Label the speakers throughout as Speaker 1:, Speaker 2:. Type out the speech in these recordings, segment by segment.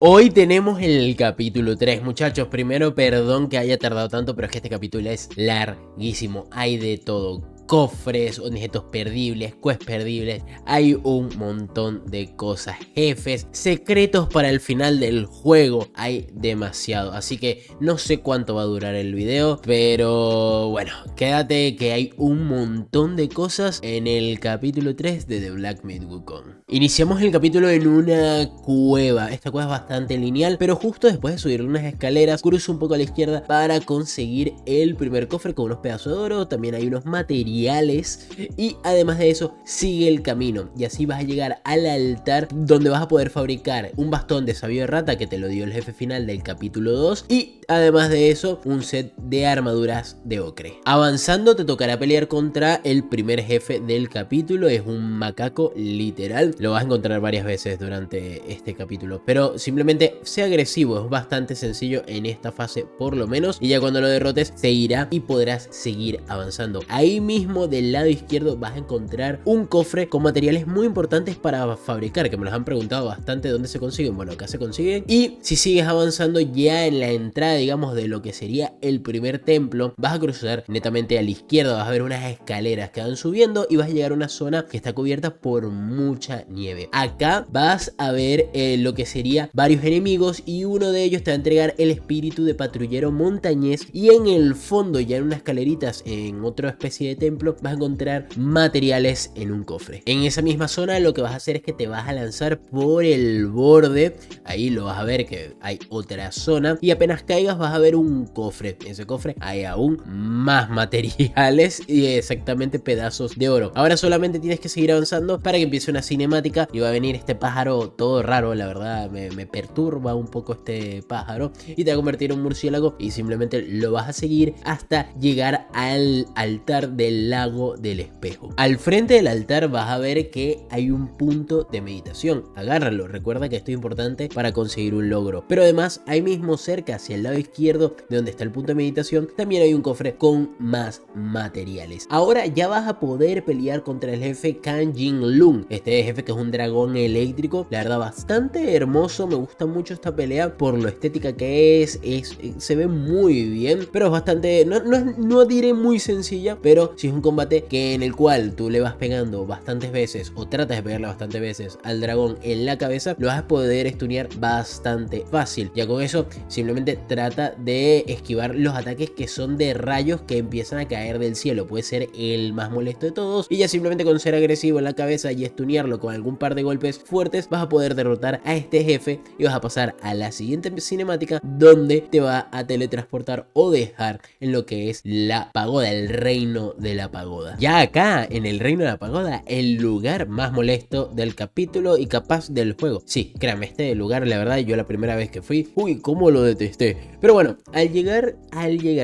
Speaker 1: Hoy tenemos el capítulo 3, muchachos. Primero, perdón que haya tardado tanto, pero es que este capítulo es larguísimo. Hay de todo. Cofres, objetos perdibles, quests perdibles. Hay un montón de cosas. Jefes, secretos para el final del juego. Hay demasiado. Así que no sé cuánto va a durar el video. Pero bueno, quédate que hay un montón de cosas en el capítulo 3 de The Black Myth Wukong. Iniciamos el capítulo en una cueva. Esta cueva es bastante lineal, pero justo después de subir unas escaleras, cruzo un poco a la izquierda para conseguir el primer cofre con unos pedazos de oro. También hay unos materiales y además de eso sigue el camino y así vas a llegar al altar donde vas a poder fabricar un bastón de sabio de rata que te lo dio el jefe final del capítulo 2 y además de eso un set de armaduras de ocre. Avanzando te tocará pelear contra el primer jefe del capítulo. Es un macaco literal, lo vas a encontrar varias veces durante este capítulo, pero simplemente sea agresivo, es bastante sencillo en esta fase por lo menos, y ya cuando lo derrotes se irá y podrás seguir avanzando. Ahí mismo del lado izquierdo vas a encontrar un cofre con materiales muy importantes para fabricar, que me los han preguntado bastante dónde se consiguen. Bueno, acá se consiguen, y si sigues avanzando ya en la entrada, digamos, de lo que sería el primer templo, vas a cruzar netamente a la izquierda, vas a ver unas escaleras que van subiendo y vas a llegar a una zona que está cubierta por mucha nieve. Acá vas a ver lo que sería varios enemigos y uno de ellos te va a entregar el espíritu de patrullero montañés, y en el fondo, ya en unas escaleritas en otra especie de templo, vas a encontrar materiales en un cofre. En esa misma zona lo que vas a hacer es que te vas a lanzar por el borde. Ahí lo vas a ver que hay otra zona y apenas caigas vas a ver un cofre. En ese cofre hay aún más materiales y exactamente pedazos de oro. Ahora solamente tienes que seguir avanzando para que empiece una cinemática y va a venir este pájaro todo raro. La verdad me perturba un poco este pájaro y te va a convertir en un murciélago y simplemente lo vas a seguir hasta llegar al altar del lago del espejo. Al frente del altar vas a ver que hay un punto de meditación. Agárralo, recuerda que esto es importante para conseguir un logro. Pero además ahí mismo cerca, hacia el lado izquierdo de donde está el punto de meditación, también hay un cofre con más materiales. Ahora ya vas a poder pelear contra el jefe Kan Jin Lung. Este jefe que es un dragón eléctrico, la verdad bastante hermoso. Me gusta mucho esta pelea por lo estética que se ve muy bien, pero es bastante, no diré muy sencilla, pero sí es un combate que en el cual tú le vas pegando bastantes veces o tratas de pegarle bastantes veces al dragón en la cabeza, lo vas a poder stunear bastante fácil. Ya con eso simplemente trata de esquivar los ataques que son de rayos que empiezan a caer del cielo. Puede ser el más molesto de todos y ya simplemente con ser agresivo en la cabeza y stunearlo con algún par de golpes fuertes vas a poder derrotar a este jefe y vas a pasar a la siguiente cinemática donde te va a teletransportar o dejar en lo que es la pagoda, el reino de la pagoda. Ya acá en el reino de la pagoda, el lugar más molesto del capítulo y capaz del juego. Sí, créanme, este lugar, la verdad, yo la primera vez que fui, uy, cómo lo detesté. Pero bueno,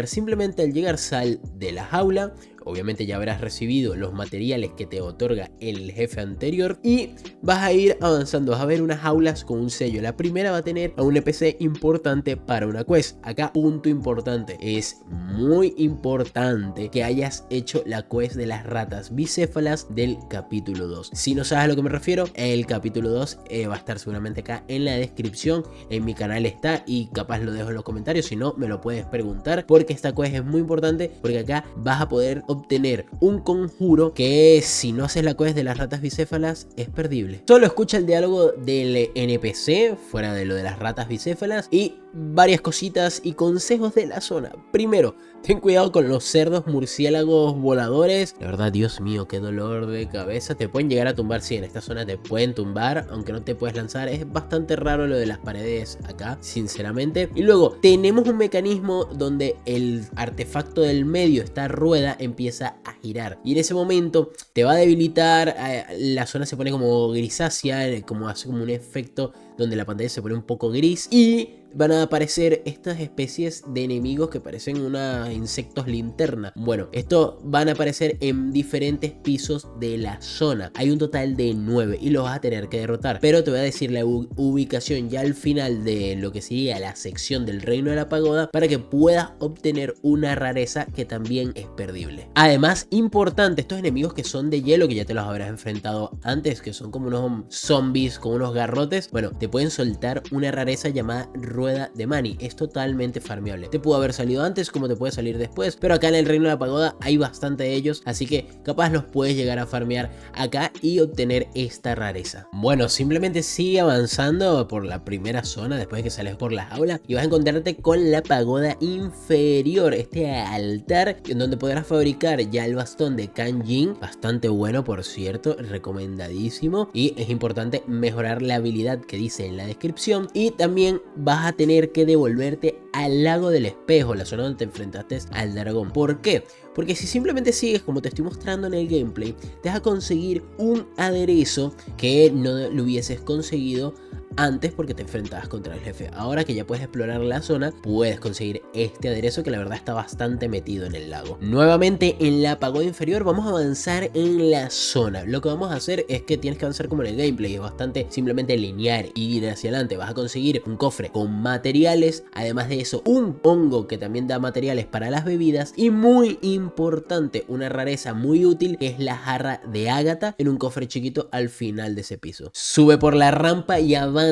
Speaker 1: simplemente al llegar, sal de la jaula. Obviamente ya habrás recibido los materiales que te otorga el jefe anterior y vas a ir avanzando. Vas a ver unas jaulas con un sello. La primera va a tener a un NPC importante para una quest. Acá, punto importante. Es muy importante que hayas hecho la quest de las ratas bicéfalas del capítulo 2. Si no sabes a lo que me refiero, el capítulo 2 va a estar seguramente acá en la descripción. En mi canal está y capaz lo dejo en los comentarios. Si no, me lo puedes preguntar porque esta quest es muy importante, porque acá vas a poder obtener un conjuro que, si no haces la quest de las ratas bicéfalas, es perdible. Solo escucha el diálogo del NPC fuera de lo de las ratas bicéfalas y varias cositas y consejos de la zona. Primero, ten cuidado con los cerdos murciélagos voladores. La verdad, Dios mío, qué dolor de cabeza. Te pueden llegar a tumbar, sí, en esta zona te pueden tumbar, aunque no te puedes lanzar. Es bastante raro lo de las paredes acá, sinceramente. Y luego, tenemos un mecanismo donde el artefacto del medio, esta rueda, empieza a girar. Y en ese momento te va a debilitar, la zona se pone como grisácea, como hace como un efecto donde la pantalla se pone un poco gris y van a aparecer estas especies de enemigos que parecen unos insectos linterna. Bueno, estos van a aparecer en diferentes pisos de la zona. Hay un total de 9 y los vas a tener que derrotar. Pero te voy a decir la ubicación ya al final de lo que sería la sección del reino de la pagoda para que puedas obtener una rareza que también es perdible. Además, importante, estos enemigos que son de hielo, que ya te los habrás enfrentado antes, que son como unos zombies con unos garrotes. Bueno, te te pueden soltar una rareza llamada Rueda de Mani. Es totalmente farmeable. Te pudo haber salido antes como te puede salir después, pero acá en el Reino de la Pagoda hay bastante de ellos, así que capaz los puedes llegar a farmear acá y obtener esta rareza. Bueno, simplemente sigue avanzando por la primera zona después de que sales por la jaula y vas a encontrarte con la pagoda inferior, este altar en donde podrás fabricar ya el bastón de Kanjin, bastante bueno por cierto, recomendadísimo, y es importante mejorar la habilidad que dice en la descripción. Y también vas a tener que devolverte al lago del espejo, la zona donde te enfrentaste al dragón. ¿Por qué? Porque si simplemente sigues como te estoy mostrando en el gameplay, te vas a conseguir un aderezo que no lo hubieses conseguido antes porque te enfrentabas contra el jefe. Ahora que ya puedes explorar la zona, puedes conseguir este aderezo que la verdad está bastante metido en el lago. Nuevamente en la pagoda inferior vamos a avanzar en la zona. Lo que vamos a hacer es que tienes que avanzar como en el gameplay, es bastante simplemente lineal, ir hacia adelante. Vas a conseguir un cofre con materiales, además de eso un hongo que también da materiales para las bebidas, y muy importante, una rareza muy útil que es la jarra de Ágata en un cofre chiquito al final de ese piso. Sube por la rampa y avanza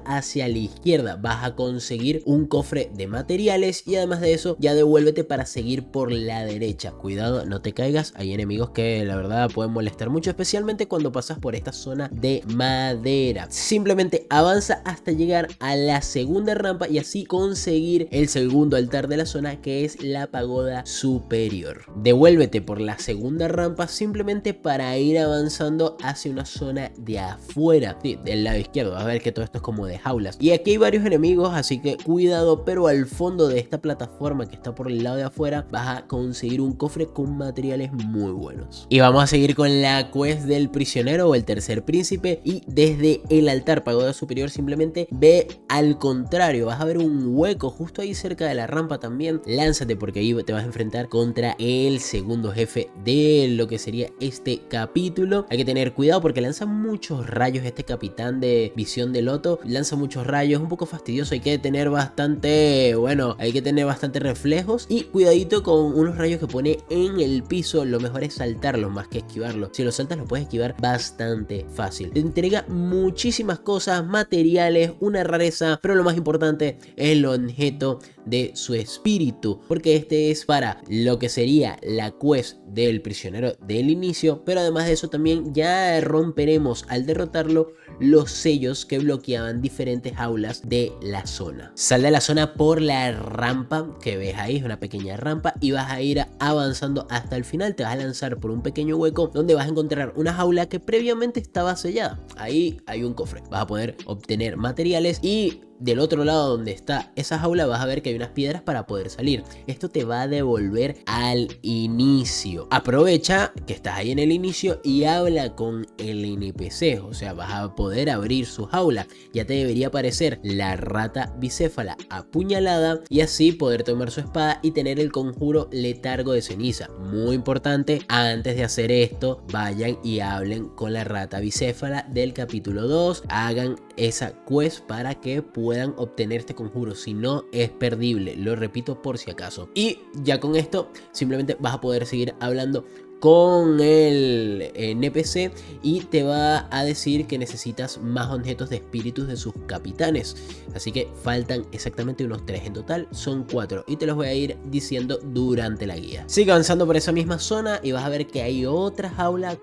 Speaker 1: hacia la izquierda, vas a conseguir un cofre de materiales y además de eso ya devuélvete para seguir por la derecha. Cuidado, no te caigas, hay enemigos que la verdad pueden molestar mucho, especialmente cuando pasas por esta zona de madera. Simplemente avanza hasta llegar a la segunda rampa y así conseguir el segundo altar de la zona, que es la pagoda superior. Devuélvete por la segunda rampa simplemente para ir avanzando hacia una zona de afuera, sí, del lado izquierdo. Vas a ver que todo esto es como de jaulas y aquí hay varios enemigos, así que cuidado, pero al fondo de esta plataforma que está por el lado de afuera vas a conseguir un cofre con materiales muy buenos. Y vamos a seguir con la quest del prisionero o el tercer príncipe, y desde el altar pagoda superior simplemente ve al contrario, vas a ver un hueco justo ahí cerca de la rampa también. Lánzate porque ahí te vas a enfrentar contra el segundo jefe de lo que sería este capítulo. Hay que tener cuidado porque lanza muchos rayos este capitán de visión de Loto, lanza muchos rayos, es un poco fastidioso, hay que tener bastante, bueno, hay que tener bastante reflejos y cuidadito con unos rayos que pone en el piso. Lo mejor es saltarlos más que esquivarlos. Si los saltas los puedes esquivar bastante fácil. Te entrega muchísimas cosas, materiales, una rareza, pero lo más importante es el objeto de su espíritu, porque este es para lo que sería la quest del prisionero del inicio, pero además de eso también ya romperemos al derrotarlo los sellos que bloqueaban diferentes jaulas de la zona. Sal de la zona por la rampa que ves ahí, es una pequeña rampa, y vas a ir avanzando hasta el final. Te vas a lanzar por un pequeño hueco donde vas a encontrar una jaula que previamente estaba sellada. Ahí hay un cofre, vas a poder obtener materiales y del otro lado donde está esa jaula vas a ver que hay unas piedras para poder salir. Esto te va a devolver al inicio. Aprovecha que estás ahí en el inicio y habla con el NPC, o sea, vas a poder abrir su jaula. Ya te debería aparecer la rata bicéfala apuñalada y así poder tomar su espada y tener el conjuro letargo de ceniza. Muy importante, antes de hacer esto, vayan y hablen con la rata bicéfala del capítulo 2. Hagan esa quest para que puedan obtener este conjuro, si no es perdible, lo repito por si acaso. Y ya con esto simplemente vas a poder seguir hablando con el NPC y te va a decir que necesitas más objetos de espíritus de sus capitanes, así que faltan exactamente unos 3, en total son 4 y te los voy a ir diciendo durante la guía. Sigue avanzando por esa misma zona y vas a ver que hay otra jaula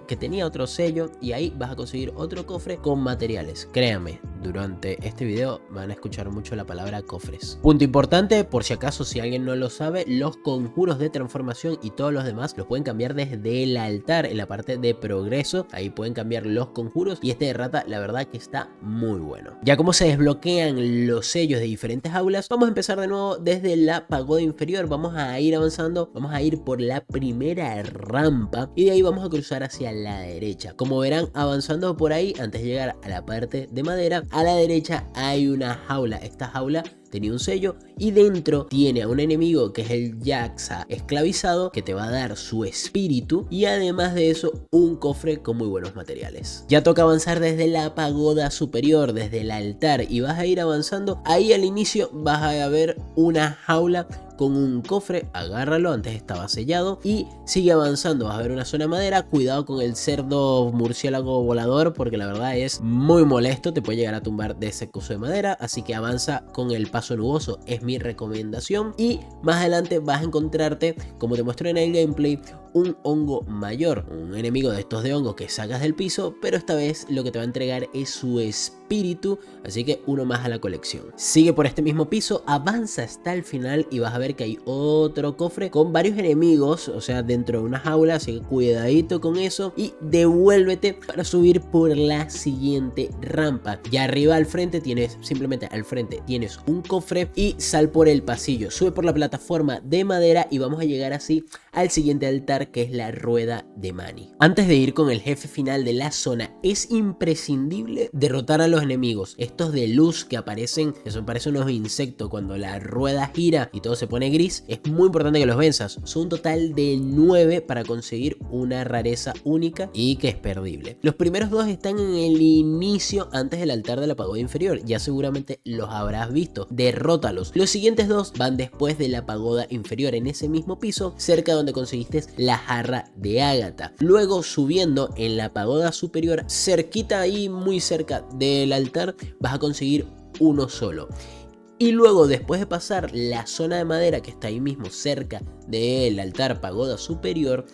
Speaker 1: que tenía otro sello y ahí vas a conseguir otro cofre con materiales. Créanme, durante este video van a escuchar mucho la palabra cofres. Punto importante, por si acaso si alguien no lo sabe, los conjuros de transformación y todos los demás los pueden cambiar desde el altar en la parte de progreso. Ahí pueden cambiar los conjuros y este de rata la verdad que está muy bueno. Ya como se desbloquean los sellos de diferentes aulas, vamos a empezar de nuevo desde la pagoda inferior. Vamos a ir avanzando, vamos a ir por la primera rampa y de ahí vamos a cruzar hacia la derecha. Como verán, avanzando por ahí, antes de llegar a la parte de madera, a la derecha hay una jaula. Esta jaula tenía un sello y dentro tiene a un enemigo que es el Jaxa esclavizado, que te va a dar su espíritu y además de eso un cofre con muy buenos materiales. Ya toca avanzar desde la pagoda superior, desde el altar, y vas a ir avanzando. Ahí al inicio vas a ver una jaula con un cofre, agárralo, antes estaba sellado y sigue avanzando. Vas a ver una zona de madera, cuidado con el cerdo murciélago volador porque la verdad es muy molesto, te puede llegar a tumbar de ese coso de madera, así que avanza con el paso nuboso, es mi recomendación. Y más adelante vas a encontrarte, como te muestro en el gameplay, un hongo mayor, un enemigo de estos de hongo que sacas del piso, pero esta vez lo que te va a entregar es su espíritu, así que uno más a la colección. Sigue por este mismo piso, avanza hasta el final y vas a ver que hay otro cofre con varios enemigos, o sea, dentro de una jaula, así que cuidadito con eso y devuélvete para subir por la siguiente rampa. Ya arriba al frente tienes, simplemente al frente tienes un cofre y sal por el pasillo, sube por la plataforma de madera y vamos a llegar así al siguiente altar, que es la rueda de Mani. Antes de ir con el jefe final de la zona, es imprescindible derrotar a los enemigos, estos de luz que aparecen, que parecen unos insectos cuando la rueda gira y todo se pone gris. Es muy importante que los venzas, son un total de 9 para conseguir una rareza única y que es perdible. Los primeros dos están en el inicio, antes del altar de la pagoda inferior, ya seguramente los habrás visto, derrótalos. Los siguientes dos van después de la pagoda inferior, en ese mismo piso, cerca donde conseguiste la jarra de Ágata. Luego subiendo en la pagoda superior, cerquita ahí, muy cerca del altar, vas a conseguir uno solo. Y luego, después de pasar la zona de madera que está ahí mismo cerca del altar pagoda superior,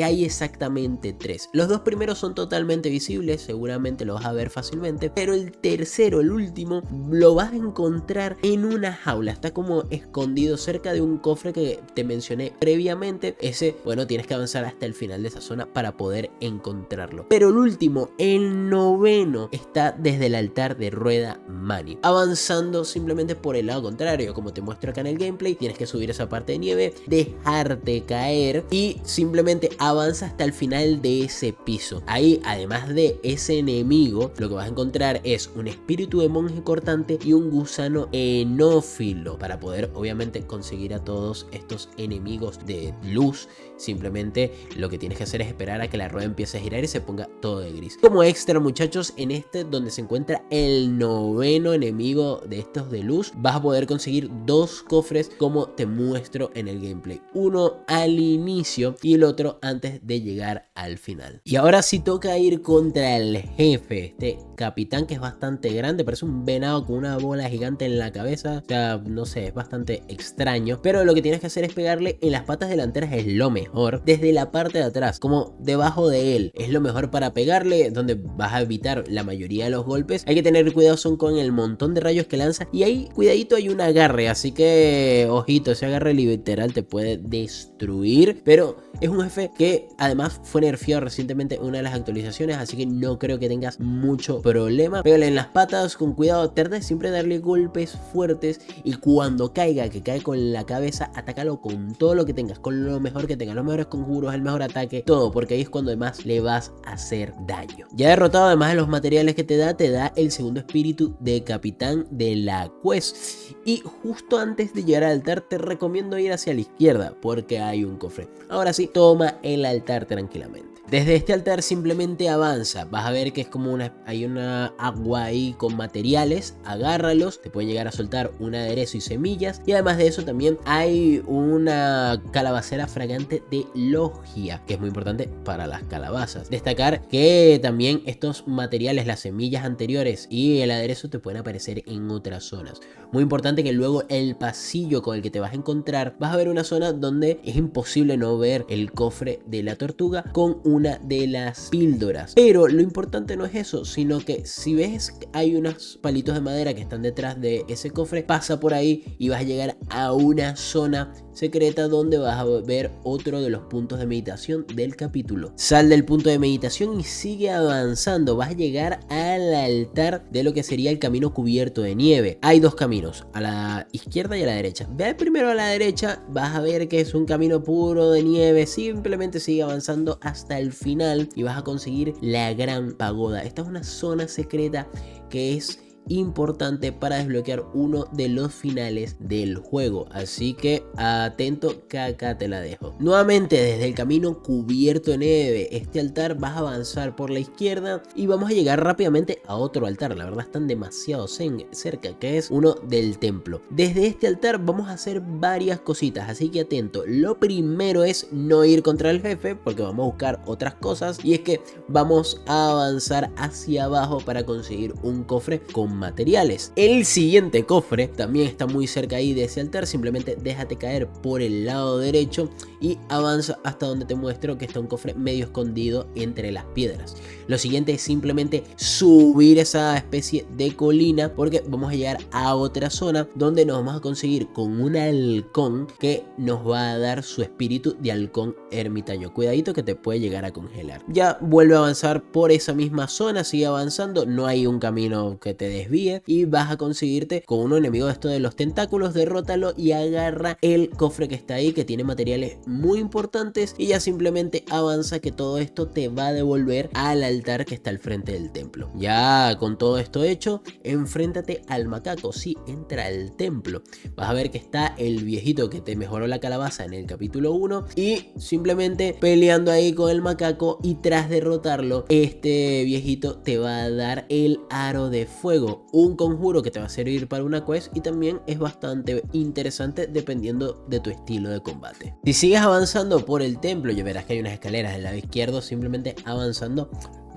Speaker 1: hay exactamente 3. Los dos primeros son totalmente visibles, seguramente lo vas a ver fácilmente, pero el tercero, el último, lo vas a encontrar en una jaula, está como escondido cerca de un cofre que te mencioné previamente. Ese, bueno, tienes que avanzar hasta el final de esa zona para poder encontrarlo. Pero el último, el noveno, está desde el altar de rueda Mani, avanzando simplemente por el lado contrario, como te muestro acá en el gameplay. Tienes que subir esa parte de nieve, dejarte caer y simplemente avanza hasta el final de ese piso. Ahí, además de ese enemigo, lo que vas a encontrar es un espíritu de monje cortante y un gusano enófilo, para poder obviamente conseguir a todos estos enemigos de luz. Simplemente lo que tienes que hacer es esperar a que la rueda empiece a girar y se ponga todo de gris. Como extra, muchachos, en este donde se encuentra el noveno enemigo de estos de luz, vas a poder conseguir 2 cofres como te muestro en el gameplay, uno al inicio y el otro antes de llegar al final. Y ahora sí toca ir contra el jefe, este capitán que es bastante grande, parece un venado con una bola gigante en la cabeza, o sea, no sé, es bastante extraño, pero lo que tienes que hacer es pegarle en las patas delanteras, es lo mejor, desde la parte de atrás, como debajo de él, es lo mejor para pegarle, donde vas a evitar la mayoría de los golpes. Hay que tener cuidado son con el montón de rayos que lanza y ahí, cuidadito, hay un agarre, así que ojito, ese agarre literal te puede destruir, pero es un jefe que además fue nerfeado recientemente en una de las actualizaciones, así que no creo que tengas mucho problema. Pégale en las patas con cuidado, trata de siempre darle golpes fuertes y cuando caiga, que cae con la cabeza, atácalo con todo lo que tengas, con lo mejor que tengas, los mejores conjuros, el mejor ataque, todo, porque ahí es cuando además le vas a hacer daño. Ya derrotado, además de los materiales que te da el segundo espíritu de capitán de la quest. Y justo antes de llegar al altar te recomiendo ir hacia la izquierda porque hay un cofre. Ahora sí, toma el altar tranquilamente. Desde este altar simplemente avanza, vas a ver que es como hay una agua ahí con materiales, agárralos, te puede llegar a soltar un aderezo y semillas y además de eso también hay una calabacera fragante de logia, que es muy importante para las calabazas. Destacar que también estos materiales, las semillas anteriores y el aderezo te pueden aparecer en otras zonas. Muy importante que luego el pasillo con el que te vas a encontrar, vas a ver una zona donde es imposible no ver el cofre de la tortuga con una de las píldoras. Pero lo importante no es eso, sino que si ves que hay unos palitos de madera que están detrás de ese cofre, pasa por ahí y vas a llegar a una zona secreta donde vas a ver otro de los puntos de meditación del capítulo. Sal del punto de meditación y sigue avanzando, vas a llegar al altar de lo que sería el camino cubierto de nieve. Hay 2 caminos, a la izquierda y a la derecha. Ve primero a la derecha, vas a ver que es un camino puro de nieve, simplemente sigue avanzando hasta el final y vas a conseguir la gran pagoda. Esta es una zona secreta que es importante para desbloquear uno de los finales del juego, así que atento que acá te la dejo. Nuevamente desde el camino cubierto de nieve, este altar vas a avanzar por la izquierda y vamos a llegar rápidamente a otro altar, la verdad están demasiado cerca, que es uno del templo. Desde este altar vamos a hacer varias cositas, así que atento. Lo primero es no ir contra el jefe porque vamos a buscar otras cosas, y es que vamos a avanzar hacia abajo para conseguir un cofre con materiales. El siguiente cofre también está muy cerca ahí de ese altar, simplemente déjate caer por el lado derecho y avanza hasta donde te muestro que está un cofre medio escondido entre las piedras. Lo siguiente es simplemente subir esa especie de colina porque vamos a llegar a otra zona donde nos vamos a conseguir con un halcón que nos va a dar su espíritu de halcón ermitaño. Cuidadito que te puede llegar a congelar. Ya vuelve a avanzar por esa misma zona, sigue avanzando, no hay un camino que te desvíe y vas a conseguirte con un enemigo de esto de los tentáculos, derrótalo y agarra el cofre que está ahí que tiene materiales muy importantes, y ya simplemente avanza que todo esto te va a devolver al altar que está al frente del templo. Ya con todo esto hecho, enfréntate al macaco. Sí, entra al templo, vas a ver que está el viejito que te mejoró la calabaza en el capítulo 1 y simplemente peleando ahí con el macaco, y tras derrotarlo este viejito te va a dar el aro de fuego, un conjuro que te va a servir para una quest y también es bastante interesante dependiendo de tu estilo de combate. Si sigues avanzando por el templo, ya verás que hay unas escaleras del lado izquierdo. Simplemente avanzando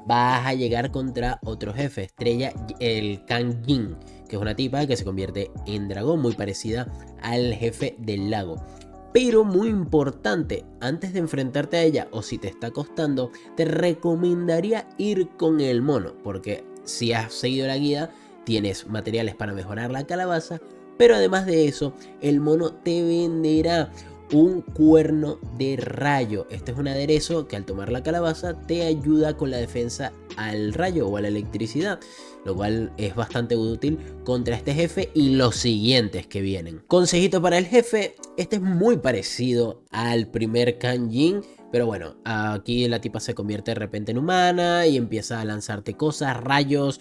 Speaker 1: vas a llegar contra otro jefe estrella, el Kang Jin, que es una tipa que se convierte en dragón muy parecida al jefe del lago. Pero muy importante, antes de enfrentarte a ella, o si te está costando, te recomendaría ir con el mono, porque si has seguido la guía tienes materiales para mejorar la calabaza, pero además de eso el mono te venderá un cuerno de rayo. Este es un aderezo que al tomar la calabaza te ayuda con la defensa al rayo o a la electricidad, lo cual es bastante útil contra este jefe y los siguientes que vienen. Consejito para el jefe, este es muy parecido al primer Kang Jin, pero bueno, aquí la tipa se convierte de repente en humana y empieza a lanzarte cosas, rayos.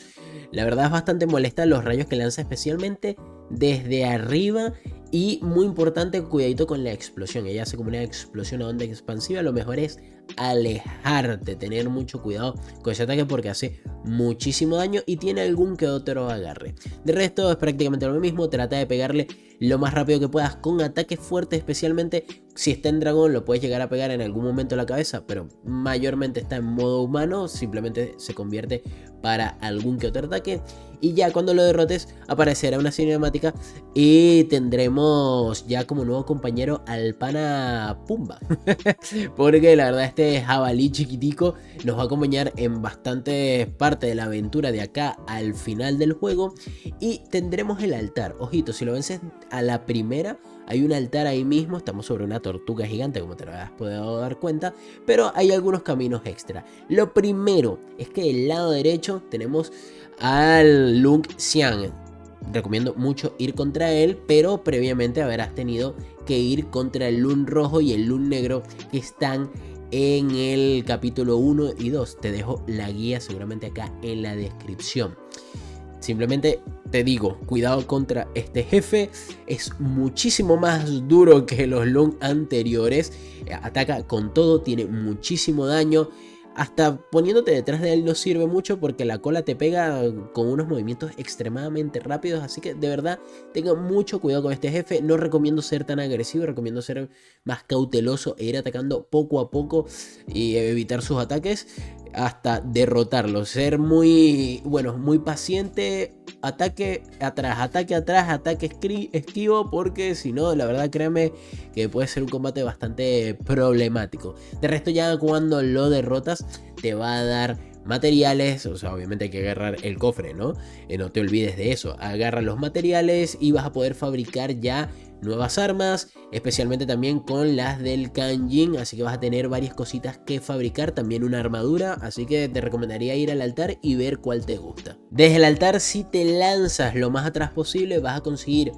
Speaker 1: La verdad es bastante molesta los rayos que lanza, especialmente desde arriba. Y muy importante, cuidadito con la explosión. Ella hace como una explosión a onda expansiva. Lo mejor es alejarte, tener mucho cuidado con ese ataque porque hace muchísimo daño y tiene algún que otro agarre. De resto es prácticamente lo mismo. Trata de pegarle lo más rápido que puedas con ataques fuertes, especialmente si está en dragón lo puedes llegar a pegar en algún momento en la cabeza, pero mayormente está en modo humano, simplemente se convierte para algún que otro ataque. Y ya cuando lo derrotes aparecerá una cinemática y tendremos ya como nuevo compañero al pana Pumba. Porque la verdad este jabalí chiquitico nos va a acompañar en bastantes partes de la aventura de acá al final del juego. Y tendremos el altar, ojito, si lo vences a la primera hay un altar ahí mismo, estamos sobre una tortuga gigante como te lo habrás podido dar cuenta, pero hay algunos caminos extra. Lo primero es que del lado derecho tenemos al Lung Xiang. Recomiendo mucho ir contra él, pero previamente habrás tenido que ir contra el Lun rojo y el Lun negro que están en el capítulo 1 y 2. Te dejo la guía seguramente acá en la descripción. Simplemente te digo, cuidado contra este jefe, es muchísimo más duro que los Lung anteriores, ataca con todo, tiene muchísimo daño, hasta poniéndote detrás de él no sirve mucho porque la cola te pega con unos movimientos extremadamente rápidos, así que de verdad tengan mucho cuidado con este jefe. No recomiendo ser tan agresivo, recomiendo ser más cauteloso e ir atacando poco a poco y evitar sus ataques hasta derrotarlo, ser muy paciente, ataque atrás, ataque esquivo, porque si no, la verdad créeme que puede ser un combate bastante problemático. De resto ya cuando lo derrotas te va a dar materiales, o sea, obviamente hay que agarrar el cofre, ¿no? No te olvides de eso, agarra los materiales y vas a poder fabricar ya nuevas armas, especialmente también con las del Kang Jin, así que vas a tener varias cositas que fabricar, también una armadura, así que te recomendaría ir al altar y ver cuál te gusta. Desde el altar, si te lanzas lo más atrás posible, vas a conseguir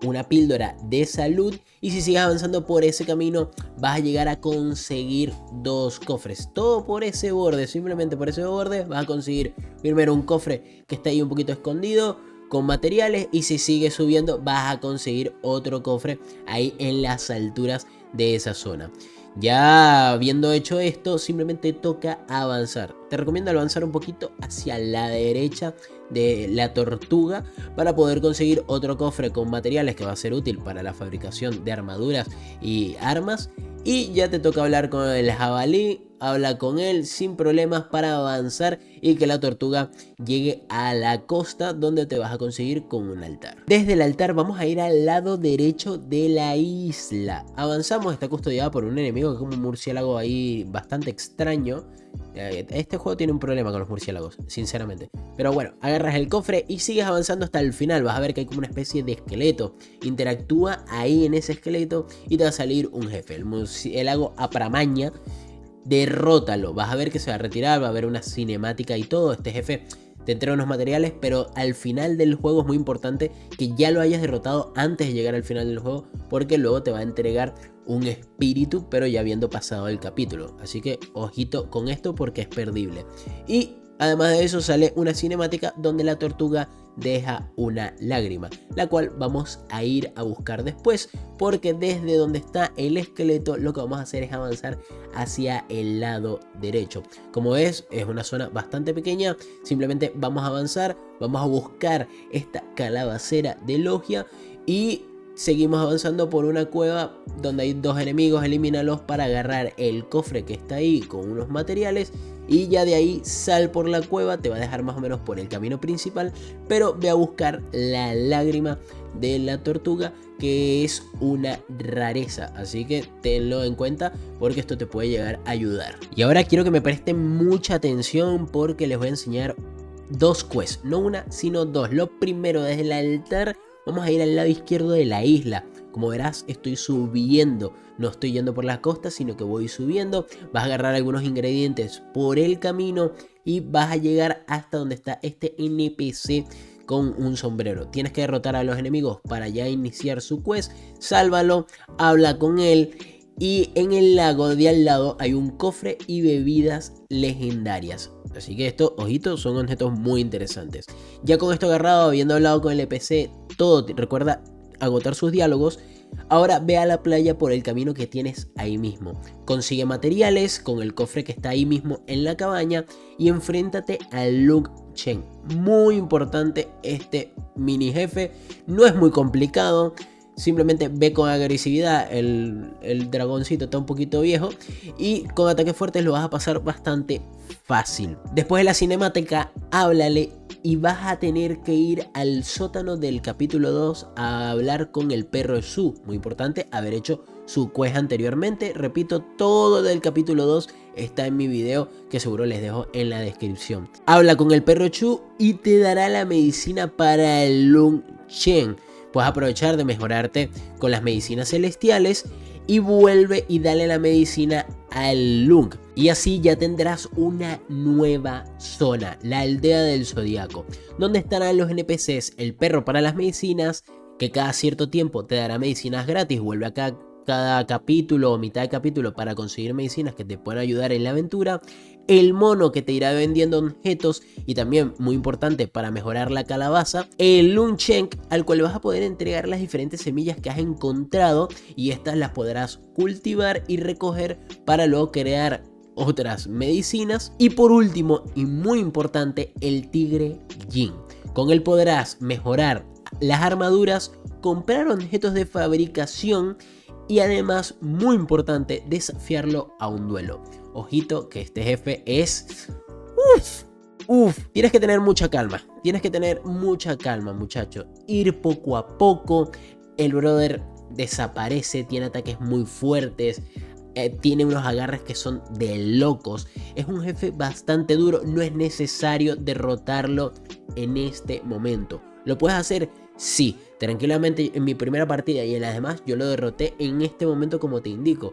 Speaker 1: una píldora de salud, y si sigues avanzando por ese camino vas a llegar a conseguir 2 cofres, todo por ese borde, simplemente por ese borde vas a conseguir primero un cofre que está ahí un poquito escondido, con materiales, y si sigues subiendo vas a conseguir otro cofre ahí en las alturas de esa zona. Ya habiendo hecho esto, simplemente toca avanzar. Te recomiendo avanzar un poquito hacia la derecha de la tortuga para poder conseguir otro cofre con materiales que va a ser útil para la fabricación de armaduras y armas. Y ya te toca hablar con el jabalí. Habla con él sin problemas para avanzar y que la tortuga llegue a la costa, donde te vas a conseguir con un altar. Desde el altar vamos a ir al lado derecho de la isla. Avanzamos, está custodiada por un enemigo que es como un murciélago ahí bastante extraño. Este juego tiene un problema con los murciélagos, sinceramente. Pero bueno, agarras el cofre y sigues avanzando hasta el final. Vas a ver que hay como una especie de esqueleto. Interactúa ahí en ese esqueleto y te va a salir un jefe, el murciélago Apramaña. Derrótalo, vas a ver que se va a retirar, va a haber una cinemática y todo. Este jefe te entrega unos materiales, pero al final del juego es muy importante que ya lo hayas derrotado antes de llegar al final del juego, porque luego te va a entregar un espíritu, pero ya habiendo pasado el capítulo. Así que ojito con esto porque es perdible. Y además de eso sale una cinemática donde la tortuga deja una lágrima, la cual vamos a ir a buscar después, porque desde donde está el esqueleto lo que vamos a hacer es avanzar hacia el lado derecho. Como ves, es una zona bastante pequeña. Simplemente vamos a avanzar, vamos a buscar esta calabacera de logia y seguimos avanzando por una cueva donde hay dos enemigos. Elimínalos para agarrar el cofre que está ahí con unos materiales. Y ya de ahí sal por la cueva, te va a dejar más o menos por el camino principal. Pero ve a buscar la lágrima de la tortuga, que es una rareza. Así que tenlo en cuenta porque esto te puede llegar a ayudar. Y ahora quiero que me presten mucha atención porque les voy a enseñar dos quests. No una, sino dos. Lo primero, desde el altar vamos a ir al lado izquierdo de la isla. Como verás, estoy subiendo, no estoy yendo por las costas, sino que voy subiendo. Vas a agarrar algunos ingredientes por el camino y vas a llegar hasta donde está este NPC con un sombrero. Tienes que derrotar a los enemigos para ya iniciar su quest. Sálvalo, habla con él. Y en el lago de al lado hay un cofre y bebidas legendarias. Así que esto, ojito, son objetos muy interesantes. Ya con esto agarrado, habiendo hablado con el NPC, todo, recuerda agotar sus diálogos. Ahora ve a la playa por el camino que tienes ahí mismo. Consigue materiales con el cofre que está ahí mismo en la cabaña y enfréntate al Lung Chen. Muy importante este mini jefe, no es muy complicado. Simplemente ve con agresividad, el dragoncito está un poquito viejo y con ataques fuertes lo vas a pasar bastante fácil. Después de la cinemática, háblale y vas a tener que ir al sótano del capítulo 2 a hablar con el perro Shu. Muy importante haber hecho su quest anteriormente. Repito, todo del capítulo 2 está en mi video, que seguro les dejo en la descripción. Habla con el perro Shu y te dará la medicina para el Lung Chen. Puedes aprovechar de mejorarte con las medicinas celestiales y vuelve y dale la medicina al Lung. Y así ya tendrás una nueva zona, la aldea del Zodiaco, donde estarán los NPCs, el perro para las medicinas, que cada cierto tiempo te dará medicinas gratis. Vuelve acá cada capítulo o mitad de capítulo para conseguir medicinas que te pueden ayudar en la aventura. El mono, que te irá vendiendo objetos y también, muy importante, para mejorar la calabaza. El Lung Chen, al cual vas a poder entregar las diferentes semillas que has encontrado y estas las podrás cultivar y recoger para luego crear otras medicinas. Y por último, y muy importante, el tigre Jin. Con él podrás mejorar las armaduras, comprar objetos de fabricación y además, muy importante, desafiarlo a un duelo. Ojito que este jefe es... Tienes que tener mucha calma. Tienes que tener mucha calma, muchacho. Ir poco a poco. El brother desaparece, tiene ataques muy fuertes. Tiene unos agarres que son de locos. Es un jefe bastante duro. No es necesario derrotarlo en este momento. ¿Lo puedes hacer? Sí, tranquilamente. En mi primera partida y en las demás yo lo derroté en este momento como te indico.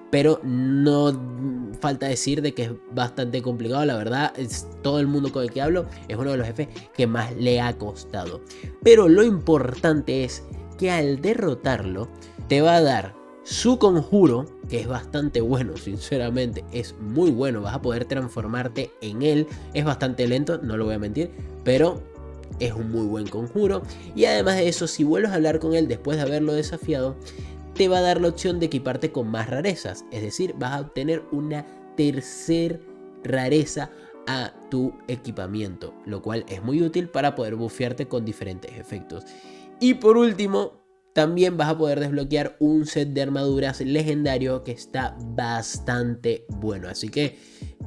Speaker 1: Pero no falta decir de que es bastante complicado. La verdad, todo el mundo con el que hablo es uno de los jefes que más le ha costado. Pero lo importante es que al derrotarlo te va a dar su conjuro, que es bastante bueno, sinceramente, es muy bueno. Vas a poder transformarte en él. Es bastante lento, no lo voy a mentir, pero es un muy buen conjuro. Y además de eso, si vuelves a hablar con él después de haberlo desafiado, te va a dar la opción de equiparte con más rarezas. Es decir, vas a obtener una tercera rareza a tu equipamiento, lo cual es muy útil para poder bufearte con diferentes efectos. Y por último, también vas a poder desbloquear un set de armaduras legendario que está bastante bueno, así que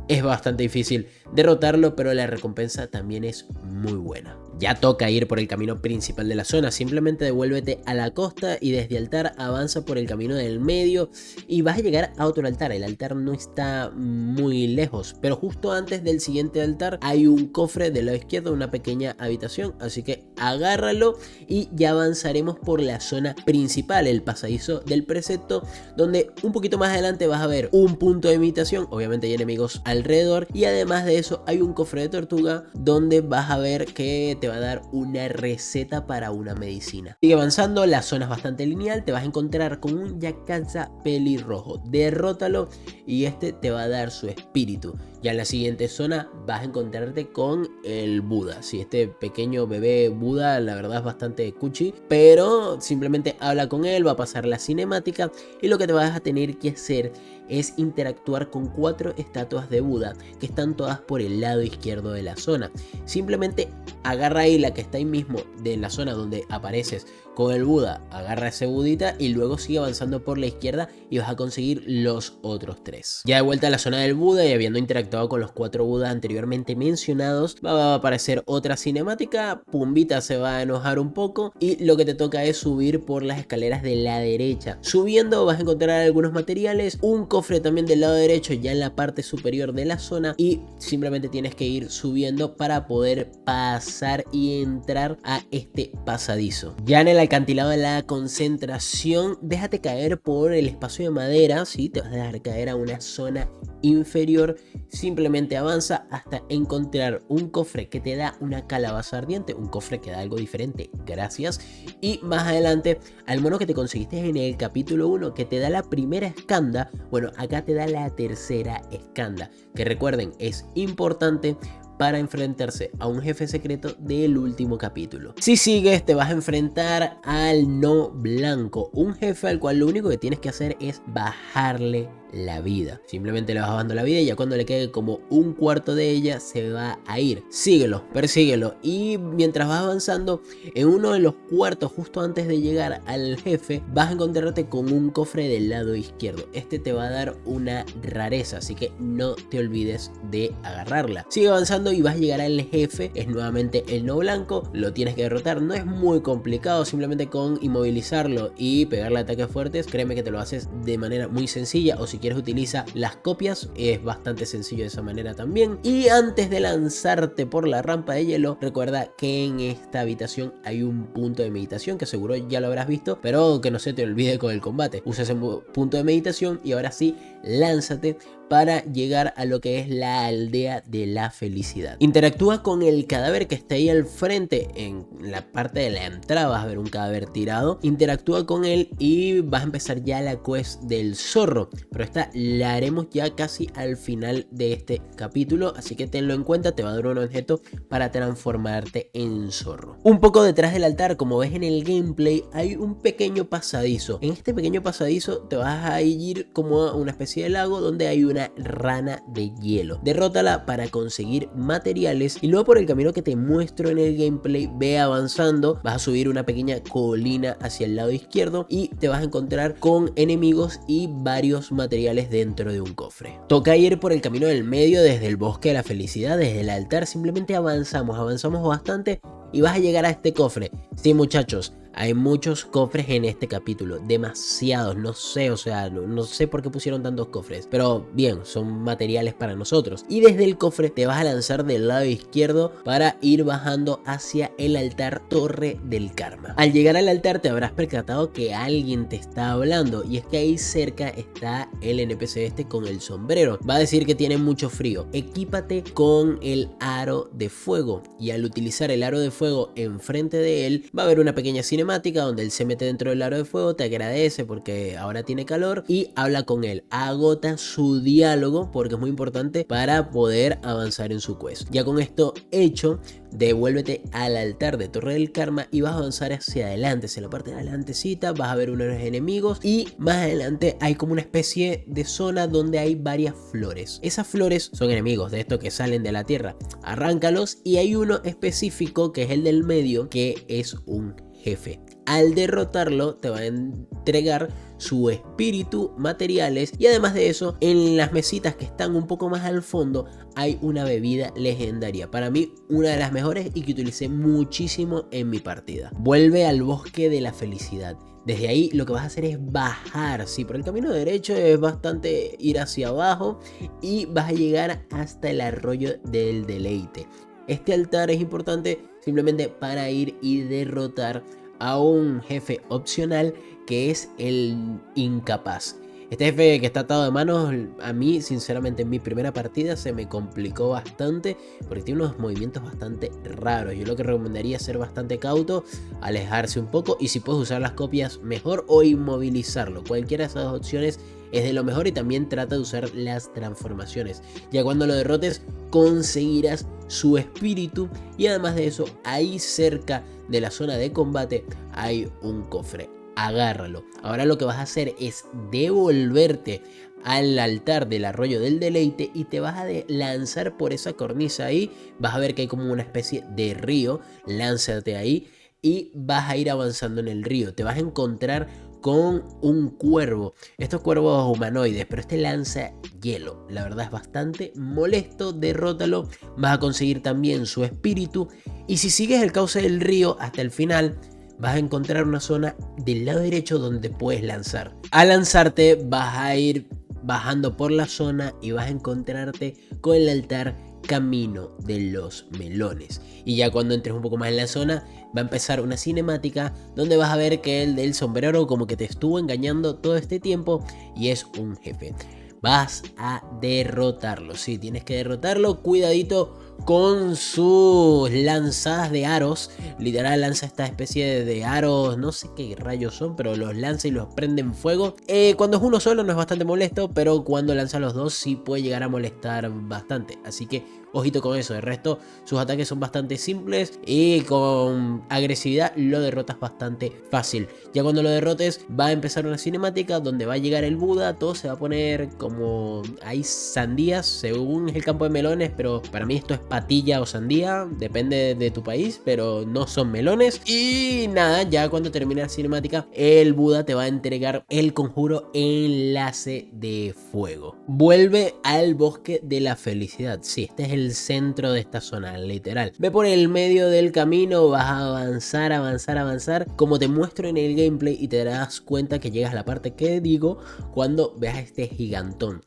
Speaker 1: es bastante difícil derrotarlo, pero la recompensa también es muy buena. Ya toca ir por el camino principal de la zona, simplemente devuélvete a la costa y desde altar avanza por el camino del medio y vas a llegar a otro altar. El altar no está muy lejos, pero justo antes del siguiente altar hay un cofre del lado izquierdo, una pequeña habitación, así que agárralo y ya avanzaremos por la zona principal, el pasadizo del precepto, donde un poquito más adelante vas a ver un punto de meditación, obviamente hay enemigos alrededor, y además de eso hay un cofre de tortuga donde vas a ver que te va a dar una receta para una medicina. Sigue avanzando, la zona es bastante lineal, te vas a encontrar con un Yakuza pelirrojo, derrótalo y este te va a dar su espíritu. Ya en la siguiente zona vas a encontrarte con el Buda. Sí, este pequeño bebé Buda la verdad es bastante cuchi, pero simplemente habla con él, va a pasar la cinemática y lo que te vas a tener que hacer es interactuar con 4 estatuas de Buda que están todas por el lado izquierdo de la zona. Simplemente agarra ahí la que está ahí mismo de la zona donde apareces con el Buda, agarra ese budita y luego sigue avanzando por la izquierda y vas a conseguir los otros 3. Ya de vuelta a la zona del Buda y habiendo interactuado con los 4 Budas anteriormente mencionados, va a aparecer otra cinemática, Pumbita se va a enojar un poco y lo que te toca es subir por las escaleras de la derecha. Subiendo vas a encontrar algunos materiales, un cofre también del lado derecho ya en la parte superior de la zona y simplemente tienes que ir subiendo para poder pasar y entrar a este pasadizo. Ya en el acantilado de la concentración, déjate caer por el espacio de madera, ¿sí? Te vas a dejar caer a una zona inferior, simplemente avanza hasta encontrar un cofre que te da una calabaza ardiente, un cofre que da algo diferente, gracias, y más adelante al mono que te conseguiste en el capítulo 1 que te da la primera escanda, bueno, acá te da la tercera escanda, que recuerden es importante para enfrentarse a un jefe secreto del último capítulo. Si sigues te vas a enfrentar al no blanco, un jefe al cual lo único que tienes que hacer es bajarle la vida. Simplemente le vas bajando la vida y ya cuando le quede como un cuarto de ella se va a ir. Síguelo, persíguelo y mientras vas avanzando en uno de los cuartos justo antes de llegar al jefe vas a encontrarte con un cofre del lado izquierdo. Este te va a dar una rareza, así que no te olvides de agarrarla. Sigue avanzando y vas a llegar al jefe, es nuevamente el no blanco, lo tienes que derrotar, no es muy complicado, simplemente con inmovilizarlo y pegarle ataques fuertes, créeme que te lo haces de manera muy sencilla, o si quieres utiliza las copias, es bastante sencillo de esa manera también. Y antes de lanzarte por la rampa de hielo, recuerda que en esta habitación hay un punto de meditación que seguro ya lo habrás visto, pero que no se te olvide con el combate. Usa ese punto de meditación y ahora sí, lánzate para llegar a lo que es la aldea de la felicidad. Interactúa con el cadáver que está ahí al frente, en la parte de la entrada vas a ver un cadáver tirado, interactúa con él y vas a empezar ya la quest del zorro, pero esta la haremos ya casi al final de este capítulo, así que tenlo en cuenta, te va a dar un objeto para transformarte en zorro. Un poco detrás del altar, como ves en el gameplay, hay un pequeño pasadizo. En este pequeño pasadizo te vas a ir como a una especie de lago donde hay una rana de hielo. Derrótala para conseguir materiales y luego por el camino que te muestro en el gameplay ve avanzando, vas a subir una pequeña colina hacia el lado izquierdo y te vas a encontrar con enemigos y varios materiales dentro de un cofre. Toca ir por el camino del medio desde el bosque de la felicidad, desde el altar, simplemente avanzamos bastante y vas a llegar a este cofre. Sí, muchachos, hay muchos cofres en este capítulo, demasiados, no sé, o sea, no sé por qué pusieron tantos cofres, pero bien, son materiales para nosotros. Y desde el cofre te vas a lanzar del lado izquierdo para ir bajando hacia el altar Torre del Karma. Al llegar al altar te habrás percatado que alguien te está hablando y es que ahí cerca está el NPC este con el sombrero. Va a decir que tiene mucho frío. Equípate con el aro de fuego y al utilizar el aro de fuego enfrente de él va a haber una pequeña cinemática cinemática donde él se mete dentro del aro de fuego, te agradece porque ahora tiene calor y habla con él. Agota su diálogo porque es muy importante para poder avanzar en su quest. Ya con esto hecho, devuélvete al altar de Torre del Karma y vas a avanzar hacia adelante, hacia la parte de adelantecita, vas a ver unos enemigos y más adelante hay como una especie de zona donde hay varias flores. Esas flores son enemigos de estos que salen de la tierra. Arráncalos y hay uno específico que es el del medio, que es un jefe. Al derrotarlo te va a entregar su espíritu, materiales y además de eso, en las mesitas que están un poco más al fondo hay una bebida legendaria. Para mí una de las mejores y que utilicé muchísimo en mi partida. Vuelve al bosque de la felicidad. Desde ahí lo que vas a hacer es bajar, sí, por el camino derecho es bastante ir hacia abajo y vas a llegar hasta el arroyo del deleite. Este altar es importante simplemente para ir y derrotar a un jefe opcional que es el incapaz. Este jefe que está atado de manos, a mí sinceramente en mi primera partida se me complicó bastante porque tiene unos movimientos bastante raros. Yo lo que recomendaría es ser bastante cauto, alejarse un poco y si puedes usar las copias mejor o inmovilizarlo. Cualquiera de esas dos opciones es de lo mejor y también trata de usar las transformaciones. Ya cuando lo derrotes conseguirás su espíritu y además de eso ahí cerca de la zona de combate hay un cofre. Agárralo. Ahora lo que vas a hacer es devolverte al altar del arroyo del deleite y te vas a lanzar por esa cornisa ahí. Vas a ver que hay como una especie de río. Lánzate ahí y vas a ir avanzando en el río. Te vas a encontrar con un cuervo. Estos cuervos humanoides, pero este lanza hielo. La verdad es bastante molesto. Derrótalo. Vas a conseguir también su espíritu. Y si sigues el cauce del río hasta el final, vas a encontrar una zona del lado derecho donde puedes lanzar. Al lanzarte vas a ir bajando por la zona y vas a encontrarte con el altar Camino de los Melones. Y ya cuando entres un poco más en la zona va a empezar una cinemática donde vas a ver que el del sombrero como que te estuvo engañando todo este tiempo y es un jefe. Vas a derrotarlo, sí, tienes que derrotarlo, cuidadito con sus lanzadas de aros. Literal lanza esta especie de aros, no sé qué rayos son, pero los lanza y los prende en fuego. Cuando es uno solo no es bastante molesto, pero cuando lanza los dos sí puede llegar a molestar bastante. Así que ojito con eso. De resto sus ataques son bastante simples y con agresividad lo derrotas bastante fácil. Ya cuando lo derrotes va a empezar una cinemática donde va a llegar el Buda. Todo se va a poner como hay sandías según el campo de melones, pero para mí esto es patilla o sandía, depende de tu país, pero no son melones. Y nada, ya cuando termine la cinemática el Buda te va a entregar el conjuro enlace de fuego. Vuelve al bosque de la felicidad. Sí, este es el centro de esta zona, literal. Ve por el medio del camino, vas a avanzar, avanzar, avanzar, como te muestro en el gameplay, y te darás cuenta que llegas a la parte que digo cuando veas a este gigantón.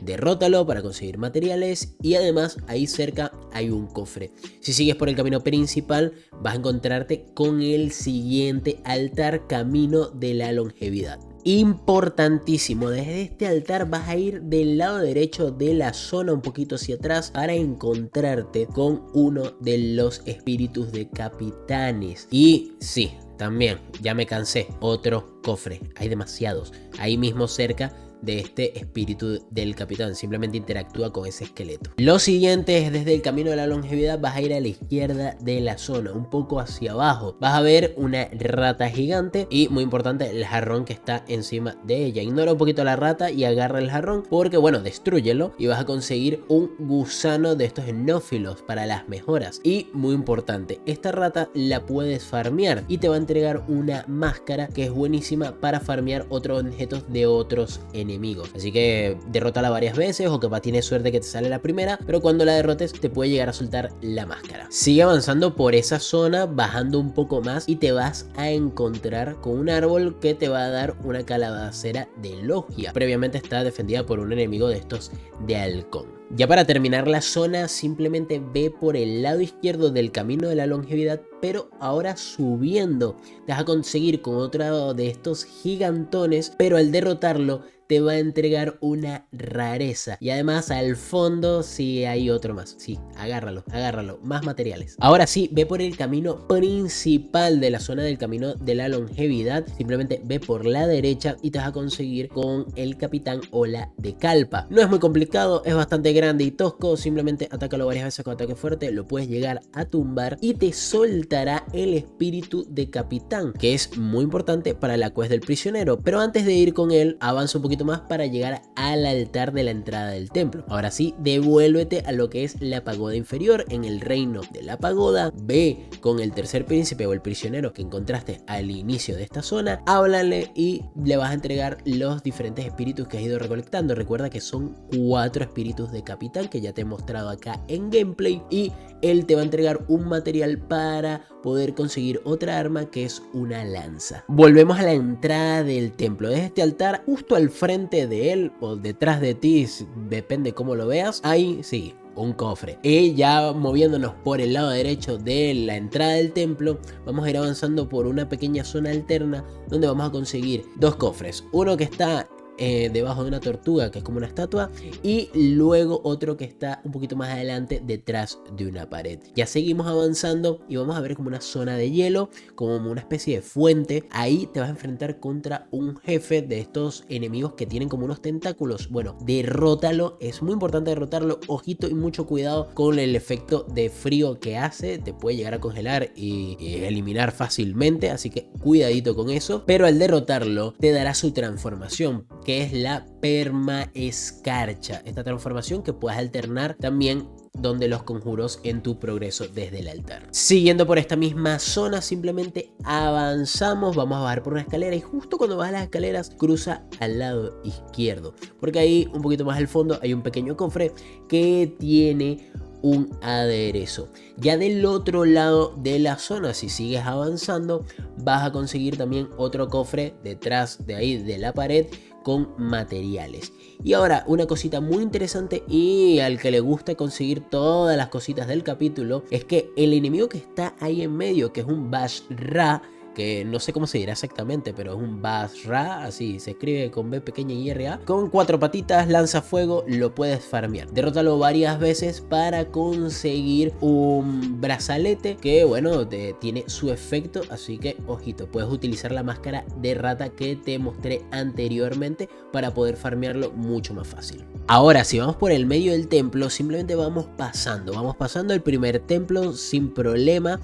Speaker 1: Derrótalo para conseguir materiales y además ahí cerca hay un cofre. Si sigues por el camino principal vas a encontrarte con el siguiente altar, Camino de la Longevidad. Importantísimo, desde este altar vas a ir del lado derecho de la zona un poquito hacia atrás para encontrarte con uno de los espíritus de capitanes. Y sí, también ya me cansé, otro cofre, hay demasiados, ahí mismo cerca de este espíritu del capitán, simplemente interactúa con ese esqueleto. Lo siguiente es desde el Camino de la Longevidad vas a ir a la izquierda de la zona, un poco hacia abajo, vas a ver una rata gigante y muy importante el jarrón que está encima de ella. Ignora un poquito la rata y agarra el jarrón porque bueno, destrúyelo y vas a conseguir un gusano de estos enófilos para las mejoras. Y muy importante, esta rata la puedes farmear y te va a entregar una máscara que es buenísima para farmear otros objetos de otros enemigos. Así que derrótala varias veces o capaz tienes suerte que te sale la primera, pero cuando la derrotes te puede llegar a soltar la máscara. Sigue avanzando por esa zona, bajando un poco más y te vas a encontrar con un árbol que te va a dar una calabacera de logia. Previamente está defendida por un enemigo de estos de halcón. Ya para terminar la zona, simplemente ve por el lado izquierdo del camino de la longevidad, pero ahora subiendo. Te vas a conseguir con otro de estos gigantones, pero al derrotarlo te va a entregar una rareza. Y además al fondo sí hay otro más. Sí, agárralo, agárralo. Más materiales. Ahora sí, ve por el camino principal de la zona del camino de la longevidad. Simplemente ve por la derecha y te vas a conseguir con el capitán Ola de Calpa. No es muy complicado, es bastante grande y tosco. Simplemente atácalo varias veces con ataque fuerte. Lo puedes llegar a tumbar y te soltará el espíritu de capitán, que es muy importante para la quest del prisionero. Pero antes de ir con él, avanza un poquito más para llegar al altar de la entrada del templo. Ahora sí, devuélvete a lo que es la pagoda inferior. En el reino de la pagoda, ve con el tercer príncipe o el prisionero que encontraste al inicio de esta zona, háblale y le vas a entregar los diferentes espíritus que has ido recolectando. Recuerda que son 4 espíritus de capitán que ya te he mostrado acá en gameplay, y él te va a entregar un material para poder conseguir otra arma, que es una lanza. Volvemos a la entrada del templo. Desde este altar, justo al frente de él o detrás de ti, depende cómo lo veas, hay, sí, un cofre. Y ya moviéndonos por el lado derecho de la entrada del templo, vamos a ir avanzando por una pequeña zona alterna donde vamos a conseguir 2 cofres. Uno que está debajo de una tortuga, que es como una estatua, y luego otro que está un poquito más adelante detrás de una pared. Ya seguimos avanzando y vamos a ver como una zona de hielo, como una especie de fuente. Ahí te vas a enfrentar contra un jefe de estos enemigos que tienen como unos tentáculos. Bueno, derrótalo, es muy importante derrotarlo. Ojito y mucho cuidado con el efecto de frío que hace, te puede llegar a congelar y eliminar fácilmente, así que cuidadito con eso. Pero al derrotarlo te dará su transformación, que es la perma escarcha. Esta transformación que puedes alternar también donde los conjuros en tu progreso desde el altar. Siguiendo por esta misma zona, simplemente avanzamos, vamos a bajar por una escalera y justo cuando bajas las escaleras cruza al lado izquierdo, porque ahí un poquito más al fondo hay un pequeño cofre que tiene un aderezo. Ya del otro lado de la zona, si sigues avanzando, vas a conseguir también otro cofre detrás de ahí de la pared con materiales. Y ahora una cosita muy interesante, y al que le gusta conseguir todas las cositas del capítulo, es que el enemigo que está ahí en medio, que es un Basra, que no sé cómo se dirá exactamente, pero es un Basra, así se escribe con B pequeña y R-A, con 4 patitas, lanza fuego, lo puedes farmear. Derrótalo varias veces para conseguir un brazalete que, bueno, tiene su efecto, así que ojito, puedes utilizar la máscara de rata que te mostré anteriormente para poder farmearlo mucho más fácil. Ahora, si vamos por el medio del templo, simplemente vamos pasando el primer templo sin problema,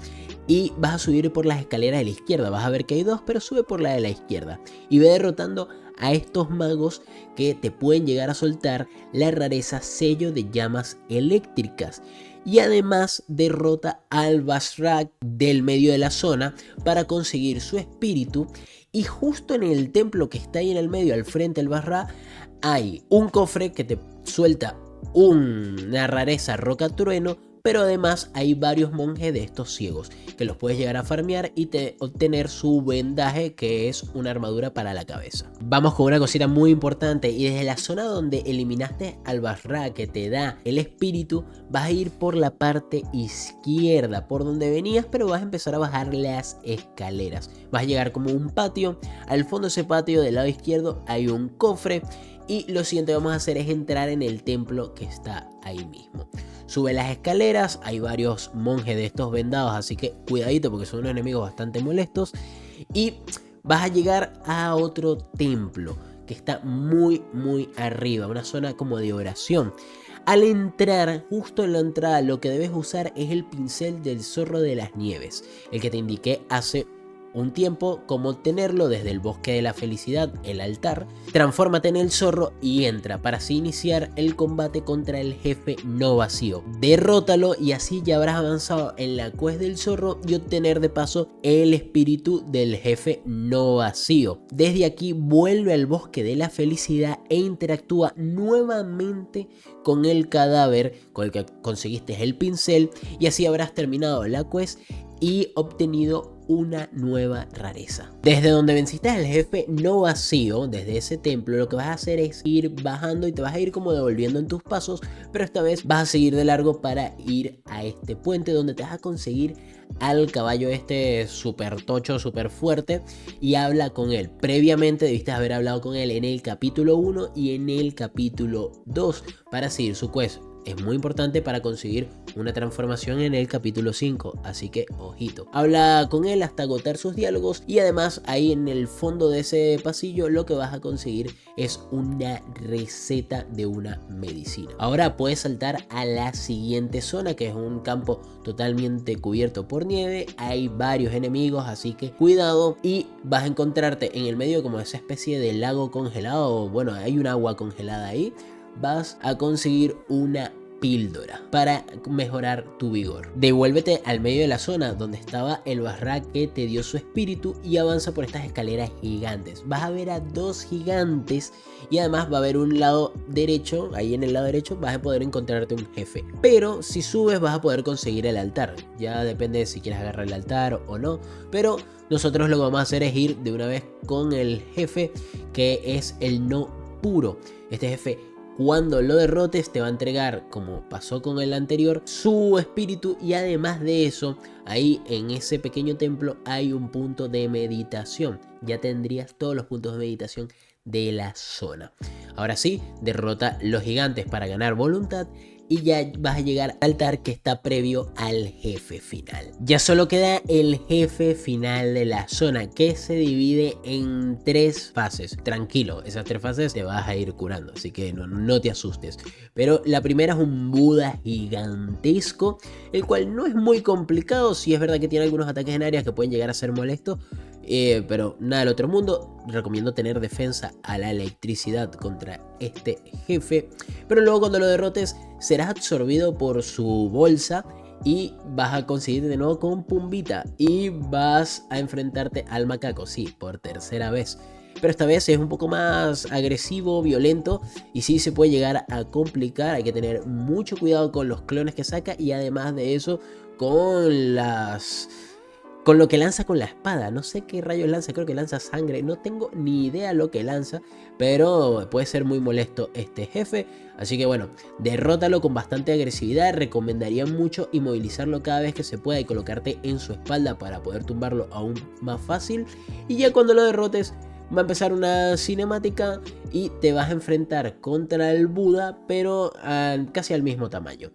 Speaker 1: y vas a subir por las escaleras de la izquierda. Vas a ver que hay 2, pero sube por la de la izquierda y ve derrotando a estos magos que te pueden llegar a soltar la rareza sello de llamas eléctricas. Y además derrota al Basrak del medio de la zona para conseguir su espíritu. Y justo en el templo que está ahí en el medio, al frente del Basrak, hay un cofre que te suelta una rareza roca trueno, pero además hay varios monjes de estos ciegos que los puedes llegar a farmear y obtener su vendaje, que es una armadura para la cabeza. Vamos con una cosita muy importante, y desde la zona donde eliminaste al Basra que te da el espíritu, vas a ir por la parte izquierda, por donde venías, pero vas a empezar a bajar las escaleras. Vas a llegar como un patio, al fondo de ese patio del lado izquierdo hay un cofre, y lo siguiente que vamos a hacer es entrar en el templo que está ahí mismo. Sube las escaleras, hay varios monjes de estos vendados, así que cuidadito porque son unos enemigos bastante molestos. Y vas a llegar a otro templo que está muy arriba, una zona como de oración. Al entrar, justo en la entrada, lo que debes usar es el pincel del zorro de las nieves, el que te indiqué hace un tiempo cómo obtenerlo desde el bosque de la felicidad, el altar. Transfórmate en el zorro y entra para así iniciar el combate contra el jefe no vacío. Derrótalo y así ya habrás avanzado en la quest del zorro y obtener de paso el espíritu del jefe no vacío. Desde aquí vuelve al bosque de la felicidad e interactúa nuevamente con el cadáver con el que conseguiste el pincel, y así habrás terminado la quest y obtenido una nueva rareza. Desde donde venciste al jefe no vacío, desde ese templo, lo que vas a hacer es ir bajando y te vas a ir como devolviendo en tus pasos, pero esta vez vas a seguir de largo para ir a este puente donde te vas a conseguir al caballo este súper tocho, súper fuerte, y habla con él. Previamente debiste haber hablado con él en el capítulo 1 y en el capítulo 2 para seguir su quest. Es muy importante para conseguir una transformación en el capítulo 5, así que ojito. Habla con él hasta agotar sus diálogos y además ahí en el fondo de ese pasillo lo que vas a conseguir es una receta de una medicina. Ahora puedes saltar a la siguiente zona, que es un campo totalmente cubierto por nieve. Hay varios enemigos, así que cuidado, y vas a encontrarte en el medio como esa especie de lago congelado. Bueno, hay un agua congelada ahí. Vas a conseguir una píldora para mejorar tu vigor. Devuélvete al medio de la zona donde estaba el Barrak que te dio su espíritu y avanza por estas escaleras gigantes. Vas a ver a dos gigantes y además va a haber un lado derecho. Ahí en el lado derecho vas a poder encontrarte un jefe, pero si subes vas a poder conseguir el altar. Ya depende de si quieres agarrar el altar o no, pero nosotros lo que vamos a hacer es ir de una vez con el jefe, que es el no puro. Este jefe, cuando lo derrotes, te va a entregar, como pasó con el anterior, su espíritu, y además de eso, ahí en ese pequeño templo hay un punto de meditación. Ya tendrías todos los puntos de meditación de la zona. Ahora sí, derrota los gigantes para ganar voluntad y ya vas a llegar al altar que está previo al jefe final. Ya solo queda el jefe final de la zona, que se divide en 3 fases. Tranquilo, esas 3 fases te vas a ir curando, así que no te asustes. Pero la primera es un Buda gigantesco, el cual no es muy complicado. Sí es verdad que tiene algunos ataques en áreas que pueden llegar a ser molestos, pero nada del otro mundo. Recomiendo tener defensa a la electricidad contra este jefe, pero luego cuando lo derrotes serás absorbido por su bolsa y vas a conseguir de nuevo con Pumbita y vas a enfrentarte al macaco, sí, por tercera vez. Pero esta vez es un poco más agresivo, violento, y sí se puede llegar a complicar. Hay que tener mucho cuidado con los clones que saca y además de eso con lo que lanza con la espada. No sé qué rayos lanza, creo que lanza sangre. No tengo ni idea lo que lanza, pero puede ser muy molesto este jefe. Así que bueno, derrótalo con bastante agresividad. Recomendaría mucho inmovilizarlo cada vez que se pueda y colocarte en su espalda para poder tumbarlo aún más fácil. Y ya cuando lo derrotes, va a empezar una cinemática y te vas a enfrentar contra el Buda, pero casi al mismo tamaño.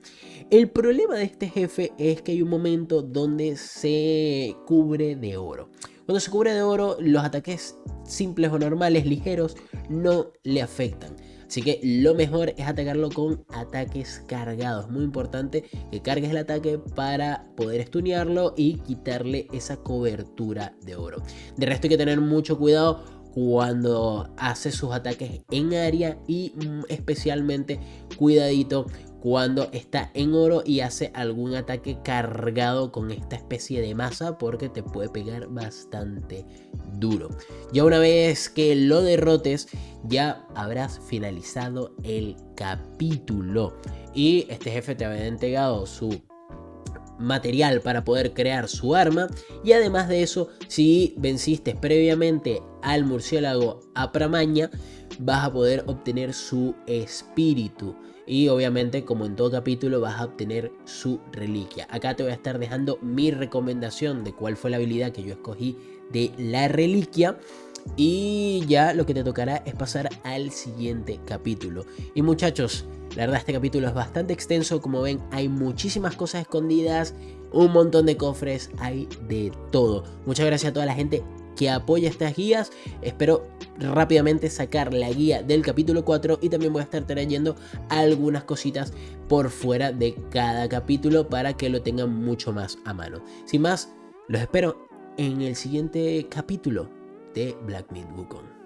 Speaker 1: El problema de este jefe es que hay un momento donde se cubre de oro. Cuando se cubre de oro, los ataques simples o normales, ligeros, no le afectan. Así que lo mejor es atacarlo con ataques cargados. Muy importante que cargues el ataque para poder stunearlo y quitarle esa cobertura de oro. De resto hay que tener mucho cuidado cuando hace sus ataques en área y especialmente cuidadito cuando está en oro y hace algún ataque cargado con esta especie de masa, porque te puede pegar bastante duro. Ya una vez que lo derrotes, ya habrás finalizado el capítulo y este jefe te habrá entregado su material para poder crear su arma, y además de eso, si venciste previamente al murciélago Apramaña, vas a poder obtener su espíritu y obviamente, como en todo capítulo, vas a obtener su reliquia. Acá te voy a estar dejando mi recomendación de cuál fue la habilidad que yo escogí de la reliquia. Y ya lo que te tocará es pasar al siguiente capítulo. Y muchachos, la verdad este capítulo es bastante extenso. Como ven, hay muchísimas cosas escondidas, un montón de cofres, hay de todo. Muchas gracias a toda la gente que apoya estas guías. Espero rápidamente sacar la guía del capítulo 4 y también voy a estar trayendo algunas cositas por fuera de cada capítulo para que lo tengan mucho más a mano. Sin más, los espero en el siguiente capítulo de Black Myth Wukong.